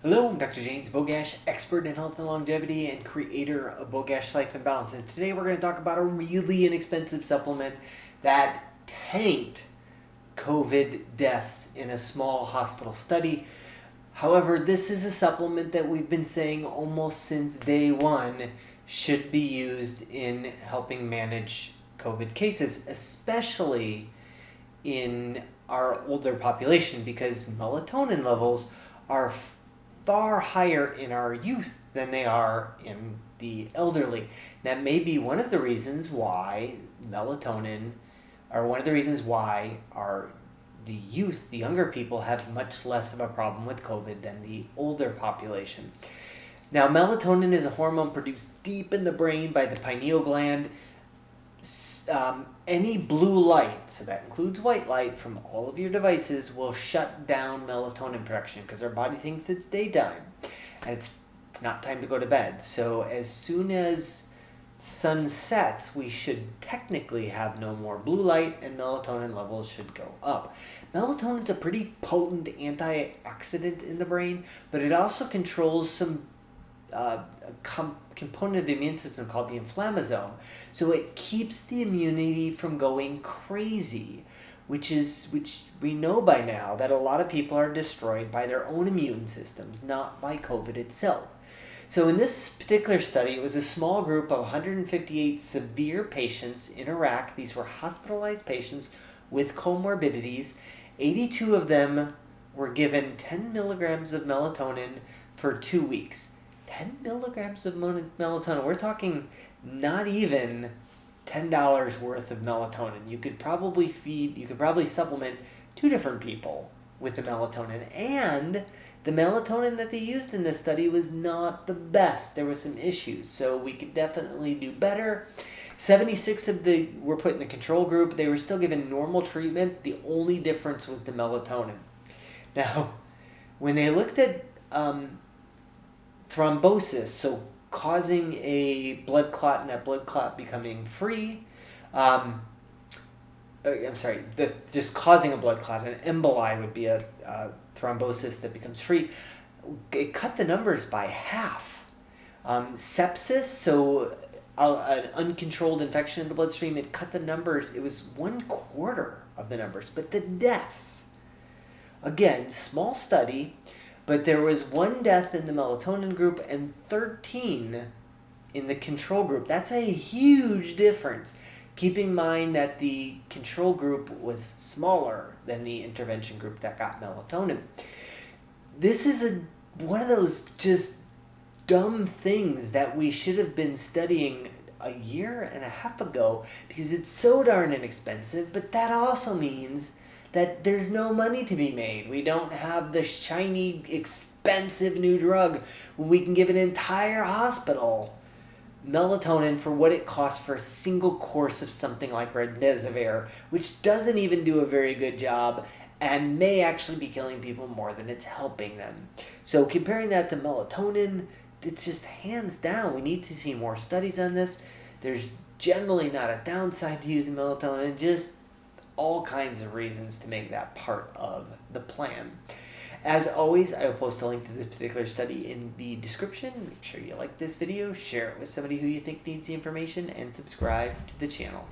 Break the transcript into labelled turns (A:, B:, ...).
A: Hello, I'm Dr. James Bogash, expert in health and longevity and creator of Bogash Life and Balance. And today we're going to talk about a really inexpensive supplement that tanked COVID deaths in a small hospital study. However, this is a supplement that we've been saying almost since day one should be used in helping manage COVID cases, especially in our older population, because melatonin levels are far higher in our youth than they are in the elderly. That may be one of the reasons why melatonin, or one of the reasons why the youth, the younger people, have much less of a problem with COVID than the older population. Now, melatonin is a hormone produced deep in the brain by the pineal gland. Any blue light, so that includes white light, from all of your devices will shut down melatonin production because our body thinks it's daytime and it's not time to go to bed. So as soon as sun sets, we should technically have no more blue light and melatonin levels should go up. Melatonin is a pretty potent antioxidant in the brain, but it also controls some component of the immune system called the inflammasome. So it keeps the immunity from going crazy, which we know by now that a lot of people are destroyed by their own immune systems, not by COVID itself. So in this particular study, it was a small group of 158 severe patients in Iraq. These were hospitalized patients with comorbidities. 82 of them were given 10 milligrams of melatonin for 2 weeks. 10 milligrams of melatonin. We're talking not even $10 worth of melatonin. You could probably supplement 2 different people with the melatonin. And the melatonin that they used in this study was not the best. There were some issues, so we could definitely do better. 76 were put in the control group. They were still given normal treatment. The only difference was the melatonin. Now, when they looked at thrombosis, so causing a blood clot and that blood clot becoming free, just causing a blood clot. An emboli would be a thrombosis that becomes free. It cut the numbers by half. Sepsis, so an uncontrolled infection in the bloodstream, it cut the numbers. It was 1/4 of the numbers. But the deaths, again, small study, but there was 1 death in the melatonin group and 13 in the control group. That's a huge difference. Keep in mind that the control group was smaller than the intervention group that got melatonin. This is one of those just dumb things that we should have been studying a year and a half ago because it's so darn inexpensive, but that also means that there's no money to be made. We don't have the shiny, expensive new drug when we can give an entire hospital melatonin for what it costs for a single course of something like Remdesivir, which doesn't even do a very good job and may actually be killing people more than it's helping them. So comparing that to melatonin, it's just hands down. We need to see more studies on this. There's generally not a downside to using melatonin, just all kinds of reasons to make that part of the plan. As always, I will post a link to this particular study in the description. Make sure you like this video, share it with somebody who you think needs the information, and subscribe to the channel.